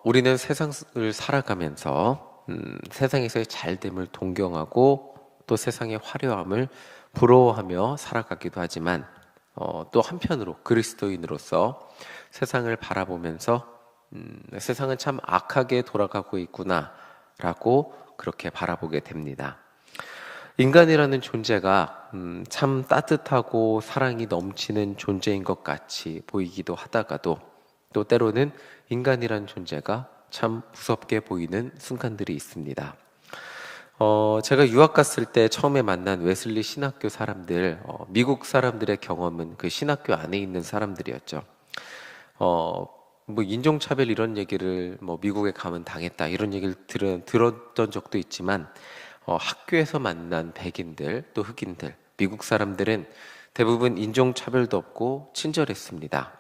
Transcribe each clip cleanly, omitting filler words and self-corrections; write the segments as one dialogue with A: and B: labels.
A: 우리는 세상을 살아가면서 세상에서의 잘됨을 동경하고 또 세상의 화려함을 부러워하며 살아가기도 하지만 또 한편으로 그리스도인으로서 세상을 바라보면서 세상은 참 악하게 돌아가고 있구나라고 그렇게 바라보게 됩니다. 인간이라는 존재가 참 따뜻하고 사랑이 넘치는 존재인 것 같이 보이기도 하다가도 또 때로는 인간이라는 존재가 참 무섭게 보이는 순간들이 있습니다. 제가 유학 갔을 때 처음에 만난 웨슬리 신학교 사람들, 미국 사람들의 경험은 그 신학교 안에 있는 사람들이었죠. 뭐 인종차별 이런 얘기를 뭐 미국에 가면 당했다 이런 얘기를 들었던 적도 있지만 학교에서 만난 백인들 또 흑인들 미국 사람들은 대부분 인종차별도 없고 친절했습니다.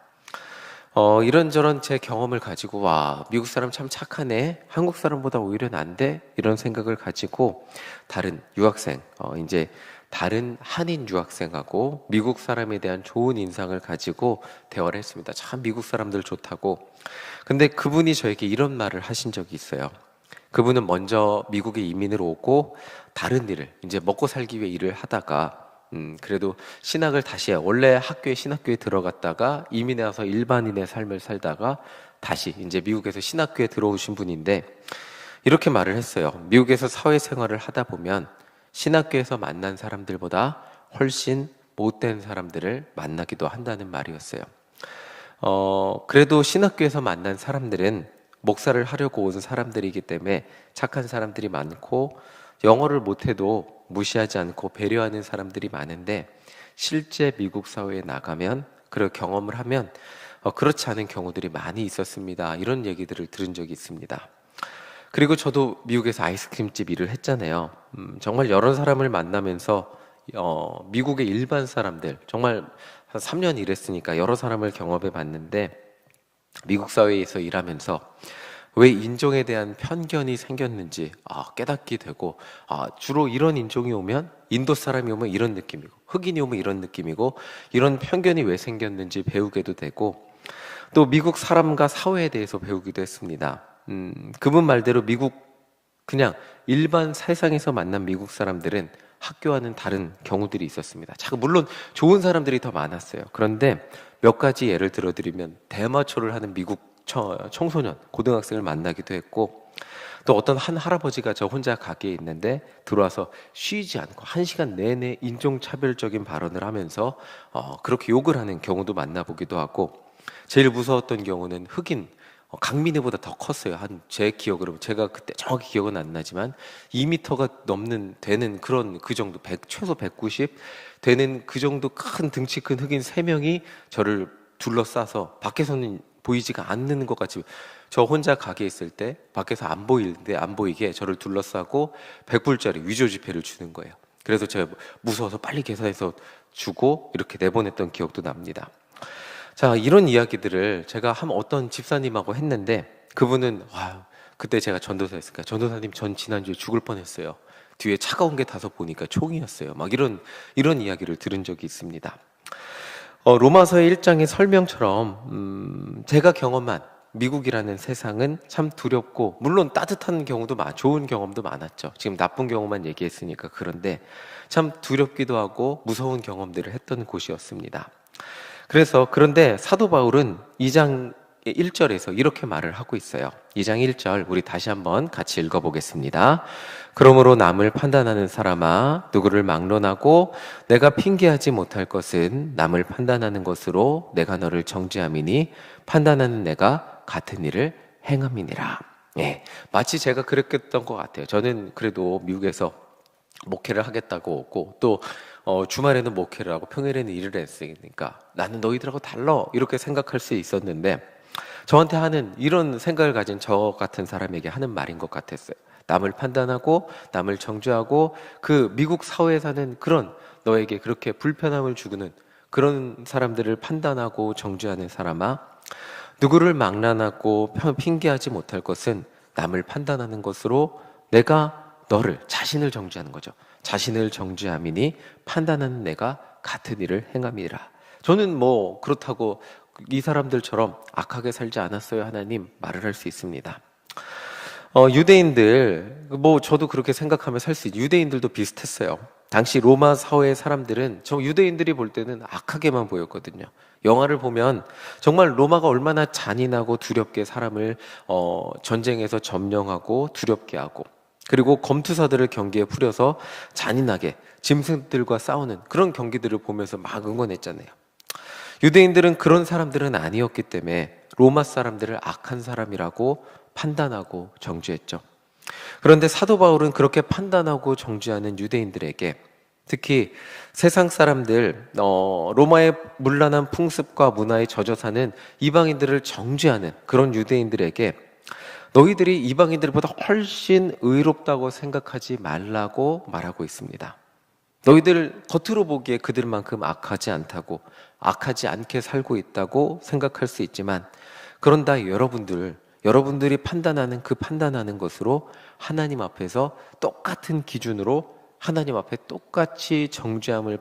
A: 이런저런 제 경험을 가지고 와 미국 사람 참 착하네 한국 사람보다 오히려 난데 이런 생각을 가지고 다른 유학생 이제 다른 한인 유학생하고 미국 사람에 대한 좋은 인상을 가지고 대화를 했습니다. 참 미국 사람들 좋다고. 근데 그분이 저에게 이런 말을 하신 적이 있어요. 그분은 먼저 미국에 이민을 오고 다른 일을 이제 먹고 살기 위해 일을 하다가 그래도 신학을 다시 해요. 원래 신학교에 들어갔다가 이민해 와서 일반인의 삶을 살다가 다시 이제 미국에서 신학교에 들어오신 분인데 이렇게 말을 했어요. 미국에서 사회생활을 하다 보면 신학교에서 만난 사람들보다 훨씬 못된 사람들을 만나기도 한다는 말이었어요. 그래도 신학교에서 만난 사람들은 목사를 하려고 온 사람들이기 때문에 착한 사람들이 많고 영어를 못해도 무시하지 않고 배려하는 사람들이 많은데 실제 미국 사회에 나가면 그런 경험을 하면 그렇지 않은 경우들이 많이 있었습니다. 이런 얘기들을 들은 적이 있습니다. 그리고 저도 미국에서 아이스크림집 일을 했잖아요. 정말 여러 사람을 만나면서 미국의 일반 사람들 정말 한 3년 일했으니까 여러 사람을 경험해 봤는데 미국 사회에서 일하면서 왜 인종에 대한 편견이 생겼는지 깨닫게 되고 주로 이런 인종이 오면 인도 사람이 오면 이런 느낌이고 흑인이 오면 이런 느낌이고 이런 편견이 왜 생겼는지 배우게도 되고 또 미국 사람과 사회에 대해서 배우기도 했습니다. 그분 말대로 미국 그냥 일반 세상에서 만난 미국 사람들은 학교와는 다른 경우들이 있었습니다. 물론 좋은 사람들이 더 많았어요. 그런데 몇 가지 예를 들어드리면 대마초를 하는 미국 청소년, 고등학생을 만나기도 했고 또 어떤 한 할아버지가 저 혼자 가게에 있는데 들어와서 쉬지 않고 1시간 내내 인종차별적인 발언을 하면서 그렇게 욕을 하는 경우도 만나보기도 하고 제일 무서웠던 경우는 흑인 강민혜보다 더 컸어요. 제 기억으로 제가 그때 정확히 기억은 안 나지만 2m가 되는 그런 그 정도 최소 190 되는 그 정도 큰 등치 큰 흑인 3명이 저를 둘러싸서 밖에서는 보이지가 않는 것 같이 저 혼자 가게에 있을 때 밖에서 안 보이게 저를 둘러싸고 100불짜리 위조 지폐를 주는 거예요. 그래서 제가 무서워서 빨리 계산해서 주고 이렇게 내보냈던 기억도 납니다. 자, 이런 이야기들을 제가 어떤 집사님하고 했는데 그분은 그때 제가 전도사였으니까 전도사님 전 지난주에 죽을 뻔했어요. 뒤에 차가운 게 타서 보니까 총이었어요. 막 이런 이야기를 들은 적이 있습니다. 로마서의 1장의 설명처럼 제가 경험한 미국이라는 세상은 참 두렵고 물론 따뜻한 경우도 좋은 경험도 많았죠. 지금 나쁜 경우만 얘기했으니까 그런데 참 두렵기도 하고 무서운 경험들을 했던 곳이었습니다. 그런데 사도 바울은 2장 1절에서 이렇게 말을 하고 있어요. 2장 1절 우리 다시 한번 같이 읽어보겠습니다. 그러므로 남을 판단하는 사람아 누구를 막론하고 내가 핑계하지 못할 것은 남을 판단하는 것으로 내가 너를 정죄함이니 판단하는 내가 같은 일을 행함이니라. 마치 제가 그랬던 것 같아요. 저는 그래도 미국에서 목회를 하겠다고 오고 또 주말에는 목회를 하고 평일에는 일을 했으니까 나는 너희들하고 달라 이렇게 생각할 수 있었는데 저한테 하는 이런 생각을 가진 저 같은 사람에게 하는 말인 것 같았어요. 남을 판단하고 남을 정죄하고 그 미국 사회에 사는 그런 너에게 그렇게 불편함을 주는 그런 사람들을 판단하고 정죄하는 사람아 누구를 막론하고 핑계하지 못할 것은 남을 판단하는 것으로 내가 너를 자신을 정죄하는 거죠. 자신을 정죄함이니 판단하는 내가 같은 일을 행함이라. 저는 그렇다고 이 사람들처럼 악하게 살지 않았어요, 하나님? 말을 할 수 있습니다. 유대인들, 뭐 저도 그렇게 생각하며 살 수 있죠. 유대인들도 비슷했어요. 당시 로마 사회 사람들은 저 유대인들이 볼 때는 악하게만 보였거든요. 영화를 보면 정말 로마가 얼마나 잔인하고 두렵게 사람을 전쟁에서 점령하고 두렵게 하고, 그리고 검투사들을 경기에 풀여서 잔인하게 짐승들과 싸우는 그런 경기들을 보면서 막 응원했잖아요. 유대인들은 그런 사람들은 아니었기 때문에 로마 사람들을 악한 사람이라고 판단하고 정죄했죠. 그런데 사도 바울은 그렇게 판단하고 정죄하는 유대인들에게, 특히 세상 사람들, 로마의 문란한 풍습과 문화에 젖어 사는 이방인들을 정죄하는 그런 유대인들에게 너희들이 이방인들보다 훨씬 의롭다고 생각하지 말라고 말하고 있습니다. 너희들 겉으로 보기에 그들만큼 악하지 않다고, 악하지 않게 살고 있다고 생각할 수 있지만, 그런다 여러분들이 판단하는 것으로 하나님 앞에서 똑같은 기준으로 하나님 앞에 똑같이 정죄함을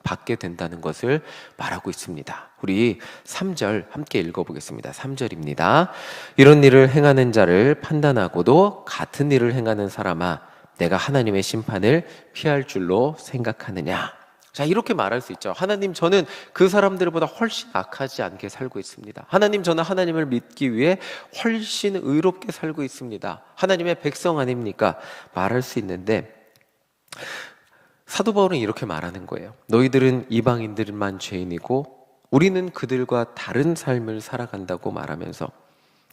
A: 받게 된다는 것을 말하고 있습니다. 우리 3절 함께 읽어보겠습니다. 3절입니다. 이런 일을 행하는 자를 판단하고도 같은 일을 행하는 사람아, 내가 하나님의 심판을 피할 줄로 생각하느냐. 자, 이렇게 말할 수 있죠. 하나님, 저는 그 사람들보다 훨씬 악하지 않게 살고 있습니다. 하나님, 저는 하나님을 믿기 위해 훨씬 의롭게 살고 있습니다. 하나님의 백성 아닙니까? 말할 수 있는데, 사도 바울은 이렇게 말하는 거예요. 너희들은 이방인들만 죄인이고 우리는 그들과 다른 삶을 살아간다고 말하면서,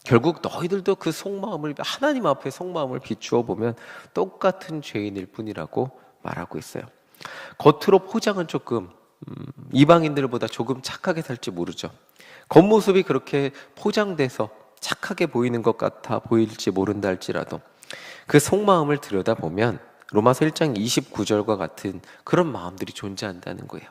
A: 결국 너희들도 그 속마음을, 하나님 앞에 속마음을 비추어 보면 똑같은 죄인일 뿐이라고 말하고 있어요. 겉으로 포장은 조금 이방인들보다 조금 착하게 살지 모르죠. 겉모습이 그렇게 포장돼서 착하게 보이는 것 같아 보일지 모른다 할지라도 그 속마음을 들여다보면 로마서 1장 29절과 같은 그런 마음들이 존재한다는 거예요.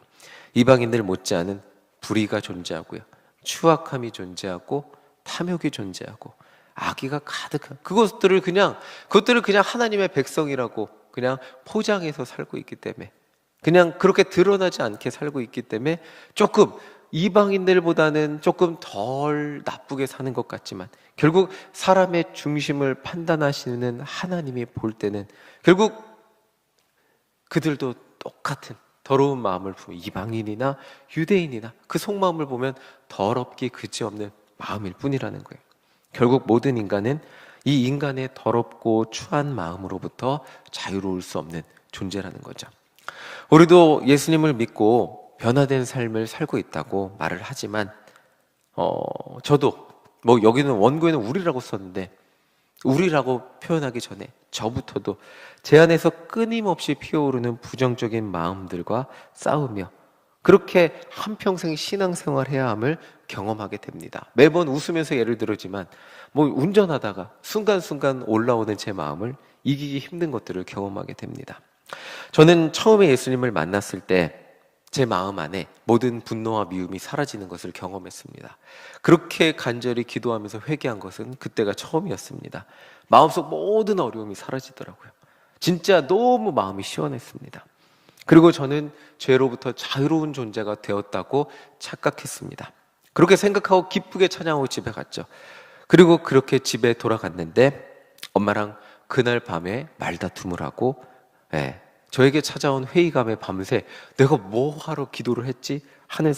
A: 이방인들 못지않은 불의가 존재하고요, 추악함이 존재하고 탐욕이 존재하고 악의가 가득한 그것들을 그냥 하나님의 백성이라고 그냥 포장해서 살고 있기 때문에, 그냥 그렇게 드러나지 않게 살고 있기 때문에 조금 이방인들보다는 조금 덜 나쁘게 사는 것 같지만, 결국 사람의 중심을 판단하시는 하나님이 볼 때는 결국 그들도 똑같은 더러운 마음을 품은 이방인이나 유대인이나 그 속마음을 보면 더럽기 그지없는 마음일 뿐이라는 거예요. 결국 모든 인간은 이 인간의 더럽고 추한 마음으로부터 자유로울 수 없는 존재라는 거죠. 우리도 예수님을 믿고 변화된 삶을 살고 있다고 말을 하지만, 저도 여기는 원고에는 우리라고 썼는데, 우리라고 표현하기 전에 저부터도 제 안에서 끊임없이 피어오르는 부정적인 마음들과 싸우며 그렇게 한평생 신앙생활해야 함을 경험하게 됩니다. 매번 웃으면서 예를 들었지만 운전하다가 순간순간 올라오는 제 마음을 이기기 힘든 것들을 경험하게 됩니다. 저는 처음에 예수님을 만났을 때 제 마음 안에 모든 분노와 미움이 사라지는 것을 경험했습니다. 그렇게 간절히 기도하면서 회개한 것은 그때가 처음이었습니다. 마음속 모든 어려움이 사라지더라고요. 진짜 너무 마음이 시원했습니다. 그리고 저는 죄로부터 자유로운 존재가 되었다고 착각했습니다. 그렇게 생각하고 기쁘게 찬양하고 집에 갔죠. 그리고 그렇게 집에 돌아갔는데 엄마랑 그날 밤에 말다툼을 하고, 저에게 찾아온 회의감에 밤새 내가 뭐 하러 기도를 했지 하는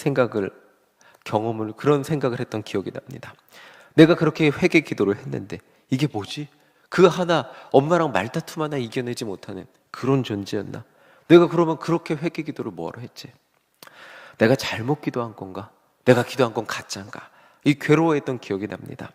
A: 그런 생각을 했던 기억이 납니다. 내가 그렇게 회개 기도를 했는데 이게 뭐지? 그 하나, 엄마랑 말다툼 하나 이겨내지 못하는 그런 존재였나? 내가 그러면 그렇게 회개 기도를 뭐하러 했지? 내가 잘못 기도한 건가? 내가 기도한 건 가짜인가? 이 괴로워했던 기억이 납니다.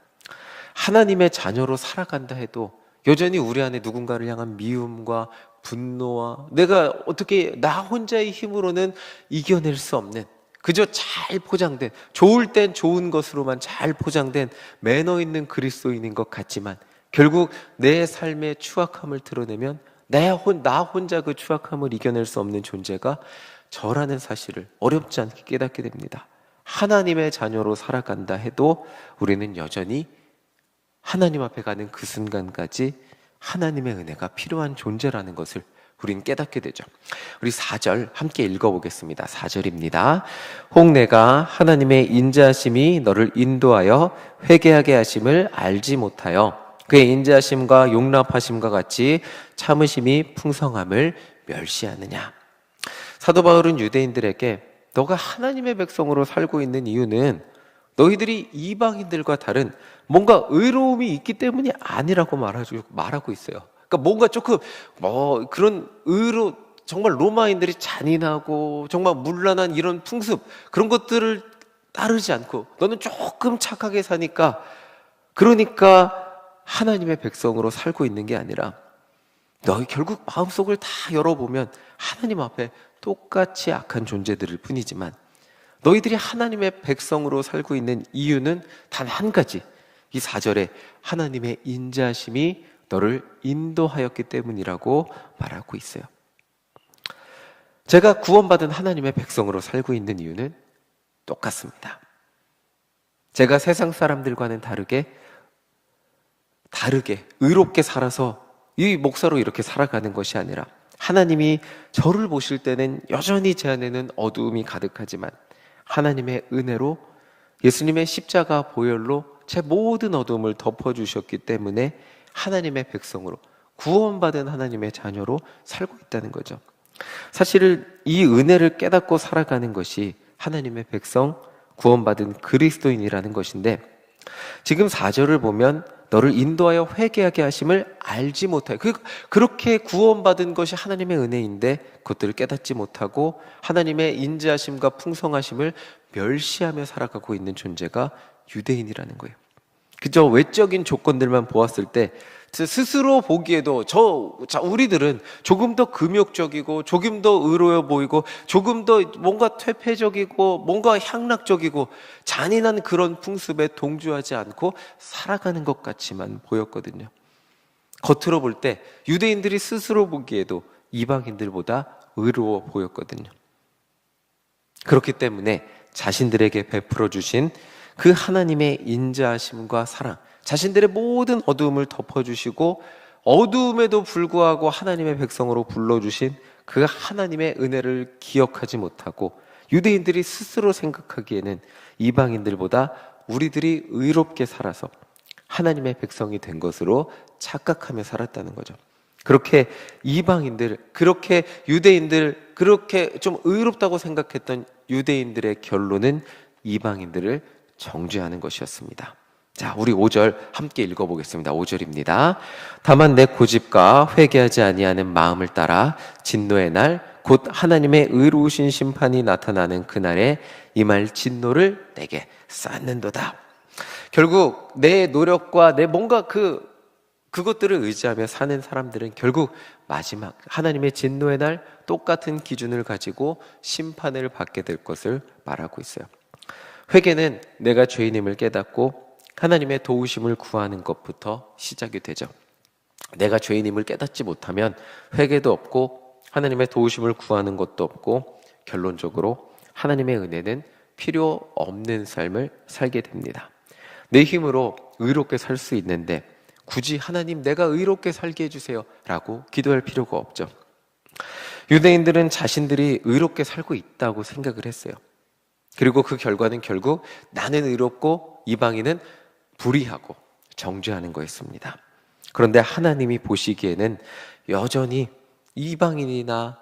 A: 하나님의 자녀로 살아간다 해도 여전히 우리 안에 누군가를 향한 미움과 분노와 내가 어떻게 나 혼자의 힘으로는 이겨낼 수 없는, 그저 잘 포장된, 좋을 땐 좋은 것으로만 잘 포장된 매너 있는 그리스도인인 것 같지만, 결국 내 삶의 추악함을 드러내면 나 혼자 그 추악함을 이겨낼 수 없는 존재가 저라는 사실을 어렵지 않게 깨닫게 됩니다. 하나님의 자녀로 살아간다 해도 우리는 여전히 하나님 앞에 가는 그 순간까지 하나님의 은혜가 필요한 존재라는 것을 우린 깨닫게 되죠. 우리 4절 함께 읽어보겠습니다. 4절입니다. 혹 내가 하나님의 인자하심이 너를 인도하여 회개하게 하심을 알지 못하여 그의 인자하심과 용납하심과 같이 참으심이 풍성함을 멸시하느냐. 사도 바울은 유대인들에게 너가 하나님의 백성으로 살고 있는 이유는 너희들이 이방인들과 다른 뭔가 의로움이 있기 때문이 아니라고 말하고 있어요. 그러니까 뭔가 조금 그런 정말 로마인들이 잔인하고 정말 문란한 이런 풍습 그런 것들을 따르지 않고 너는 조금 착하게 사니까 그러니까 하나님의 백성으로 살고 있는 게 아니라 너희 결국 마음속을 다 열어보면 하나님 앞에 똑같이 악한 존재들일 뿐이지만 너희들이 하나님의 백성으로 살고 있는 이유는 단 한 가지, 이 4절에 하나님의 인자하심이 너를 인도하였기 때문이라고 말하고 있어요. 제가 구원받은 하나님의 백성으로 살고 있는 이유는 똑같습니다. 제가 세상 사람들과는 다르게 의롭게 살아서 이 목사로 이렇게 살아가는 것이 아니라 하나님이 저를 보실 때는 여전히 제 안에는 어두움이 가득하지만 하나님의 은혜로 예수님의 십자가 보혈로 제 모든 어두움을 덮어주셨기 때문에 하나님의 백성으로 구원받은 하나님의 자녀로 살고 있다는 거죠. 사실 이 은혜를 깨닫고 살아가는 것이 하나님의 백성, 구원받은 그리스도인이라는 것인데 지금 4절을 보면 너를 인도하여 회개하게 하심을 알지 못하여 그렇게 구원받은 것이 하나님의 은혜인데 그것들을 깨닫지 못하고 하나님의 인자하심과 풍성하심을 멸시하며 살아가고 있는 존재가 유대인이라는 거예요. 그저 외적인 조건들만 보았을 때 스스로 보기에도 우리들은 조금 더 금욕적이고 조금 더 의로워 보이고 조금 더 뭔가 퇴폐적이고 뭔가 향락적이고 잔인한 그런 풍습에 동조하지 않고 살아가는 것 같지만 보였거든요. 겉으로 볼 때 유대인들이 스스로 보기에도 이방인들보다 의로워 보였거든요. 그렇기 때문에 자신들에게 베풀어 주신 그 하나님의 인자하심과 사랑, 자신들의 모든 어두움을 덮어주시고 어두움에도 불구하고 하나님의 백성으로 불러주신 그 하나님의 은혜를 기억하지 못하고 유대인들이 스스로 생각하기에는 이방인들보다 우리들이 의롭게 살아서 하나님의 백성이 된 것으로 착각하며 살았다는 거죠. 그렇게 이방인들, 그렇게 유대인들, 그렇게 좀 의롭다고 생각했던 유대인들의 결론은 이방인들을 정죄하는 것이었습니다. 자, 우리 5절 함께 읽어보겠습니다. 5절입니다. 다만 내 고집과 회개하지 아니하는 마음을 따라 진노의 날 곧 하나님의 의로우신 심판이 나타나는 그날에 임할 진노를 내게 쌓는도다. 결국 내 노력과 내 뭔가 그것들을 의지하며 사는 사람들은 결국 마지막 하나님의 진노의 날 똑같은 기준을 가지고 심판을 받게 될 것을 말하고 있어요. 회개는 내가 죄인임을 깨닫고 하나님의 도우심을 구하는 것부터 시작이 되죠. 내가 죄인임을 깨닫지 못하면 회개도 없고 하나님의 도우심을 구하는 것도 없고 결론적으로 하나님의 은혜는 필요 없는 삶을 살게 됩니다. 내 힘으로 의롭게 살 수 있는데 굳이 하나님 내가 의롭게 살게 해주세요 라고 기도할 필요가 없죠. 유대인들은 자신들이 의롭게 살고 있다고 생각을 했어요. 그리고 그 결과는 결국 나는 의롭고 이방인은 불의하고 정죄하는 거였습니다. 그런데 하나님이 보시기에는 여전히 이방인이나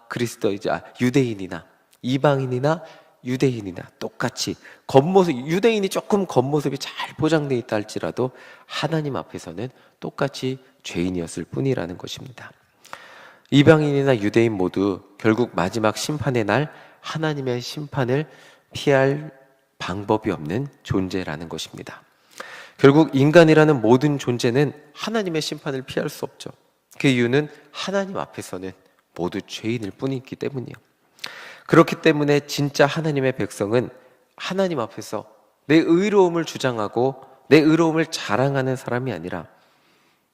A: 유대인이나 이방인이나 유대인이나 똑같이 유대인이 조금 겉모습이 잘 포장되어 있다 할지라도 하나님 앞에서는 똑같이 죄인이었을 뿐이라는 것입니다. 이방인이나 유대인 모두 결국 마지막 심판의 날 하나님의 심판을 피할 방법이 없는 존재라는 것입니다. 결국 인간이라는 모든 존재는 하나님의 심판을 피할 수 없죠. 그 이유는 하나님 앞에서는 모두 죄인일 뿐이기 때문이에요. 그렇기 때문에 진짜 하나님의 백성은 하나님 앞에서 내 의로움을 주장하고 내 의로움을 자랑하는 사람이 아니라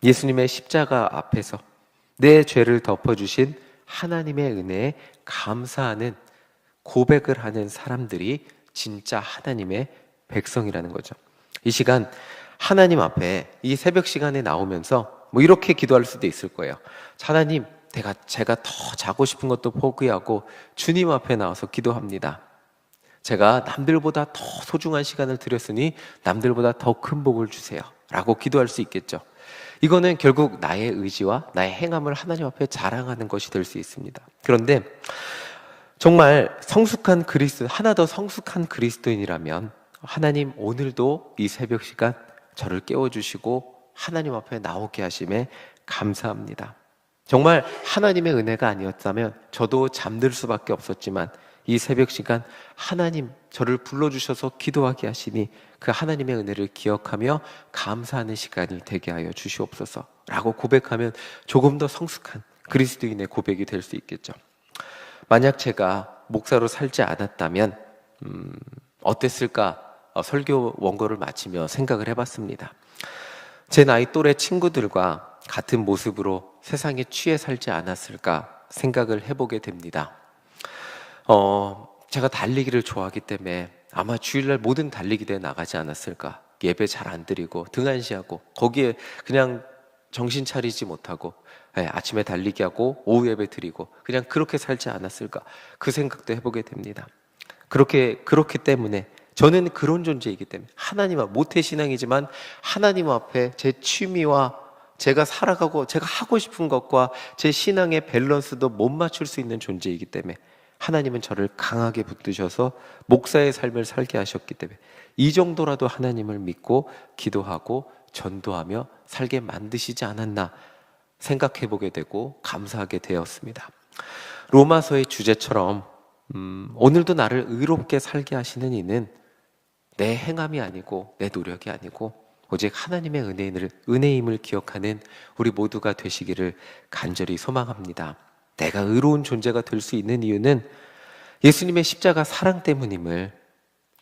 A: 예수님의 십자가 앞에서 내 죄를 덮어주신 하나님의 은혜에 감사하는 고백을 하는 사람들이 진짜 하나님의 백성이라는 거죠. 이 시간 하나님 앞에 이 새벽 시간에 나오면서 이렇게 기도할 수도 있을 거예요. 하나님, 제가 더 자고 싶은 것도 포기하고 주님 앞에 나와서 기도합니다. 제가 남들보다 더 소중한 시간을 드렸으니 남들보다 더 큰 복을 주세요 라고 기도할 수 있겠죠. 이거는 결국 나의 의지와 나의 행함을 하나님 앞에 자랑하는 것이 될 수 있습니다. 그런데 정말 하나 더 성숙한 그리스도인이라면 하나님 오늘도 이 새벽 시간 저를 깨워주시고 하나님 앞에 나오게 하심에 감사합니다. 정말 하나님의 은혜가 아니었다면 저도 잠들 수밖에 없었지만 이 새벽 시간 하나님 저를 불러주셔서 기도하게 하시니 그 하나님의 은혜를 기억하며 감사하는 시간이 되게 하여 주시옵소서 라고 고백하면 조금 더 성숙한 그리스도인의 고백이 될 수 있겠죠. 만약 제가 목사로 살지 않았다면 어땠을까 설교 원고를 마치며 생각을 해봤습니다. 제 나이 또래 친구들과 같은 모습으로 세상에 취해 살지 않았을까 생각을 해보게 됩니다. 제가 달리기를 좋아하기 때문에 아마 주일날 모든 달리기 대회 나가지 않았을까. 예배 잘 안 드리고 등한시하고 거기에 그냥 정신 차리지 못하고 아침에 달리기하고 오후 예배 드리고 그냥 그렇게 살지 않았을까. 그 생각도 해보게 됩니다. 그렇기 때문에 저는 그런 존재이기 때문에 하나님 앞 모태신앙이지만 하나님 앞에 제 취미와 제가 살아가고 제가 하고 싶은 것과 제 신앙의 밸런스도 못 맞출 수 있는 존재이기 때문에 하나님은 저를 강하게 붙드셔서 목사의 삶을 살게 하셨기 때문에 이 정도라도 하나님을 믿고 기도하고 전도하며 살게 만드시지 않았나 생각해보게 되고 감사하게 되었습니다. 로마서의 주제처럼 오늘도 나를 의롭게 살게 하시는 이는 내 행함이 아니고 내 노력이 아니고 오직 하나님의 은혜임을 기억하는 우리 모두가 되시기를 간절히 소망합니다. 내가 의로운 존재가 될 수 있는 이유는 예수님의 십자가 사랑 때문임을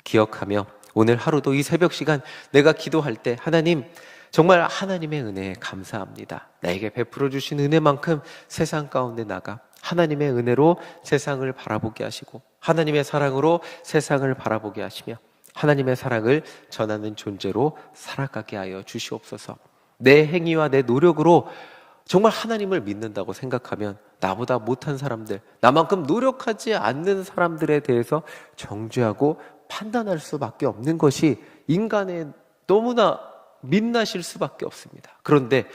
A: 기억하며 오늘 하루도 이 새벽 시간 내가 기도할 때 하나님 정말 하나님의 은혜에 감사합니다. 나에게 베풀어 주신 은혜만큼 세상 가운데 나가 하나님의 은혜로 세상을 바라보게 하시고 하나님의 사랑으로 세상을 바라보게 하시며 하나님의 사랑을 전하는 존재로 살아가게 하여 주시옵소서. 내 행위와 내 노력으로 정말 하나님을 믿는다고 생각하면 나보다 못한 사람들, 나만큼 노력하지 않는 사람들에 대해서 정죄하고 판단할 수밖에 없는 것이 인간의 너무나 민낯일 수밖에 없습니다. 그런데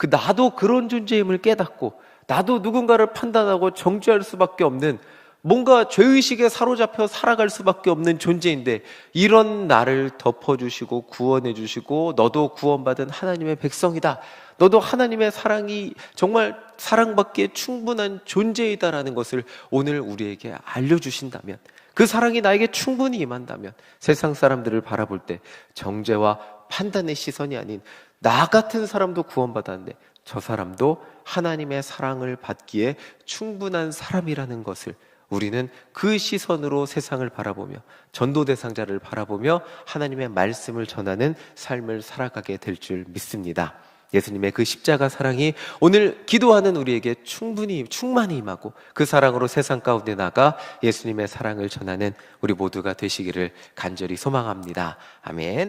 A: 나도 그런 존재임을 깨닫고 나도 누군가를 판단하고 정죄할 수밖에 없는 뭔가 죄의식에 사로잡혀 살아갈 수밖에 없는 존재인데 이런 나를 덮어주시고 구원해주시고 너도 구원받은 하나님의 백성이다. 너도 하나님의 사랑이 정말 사랑받기에 충분한 존재이다라는 것을 오늘 우리에게 알려주신다면 그 사랑이 나에게 충분히 임한다면 세상 사람들을 바라볼 때 정죄와 판단의 시선이 아닌 나 같은 사람도 구원받았는데 저 사람도 하나님의 사랑을 받기에 충분한 사람이라는 것을 우리는 그 시선으로 세상을 바라보며 전도 대상자를 바라보며 하나님의 말씀을 전하는 삶을 살아가게 될 줄 믿습니다. 예수님의 그 십자가 사랑이 오늘 기도하는 우리에게 충만히 임하고 그 사랑으로 세상 가운데 나가 예수님의 사랑을 전하는 우리 모두가 되시기를 간절히 소망합니다. 아멘.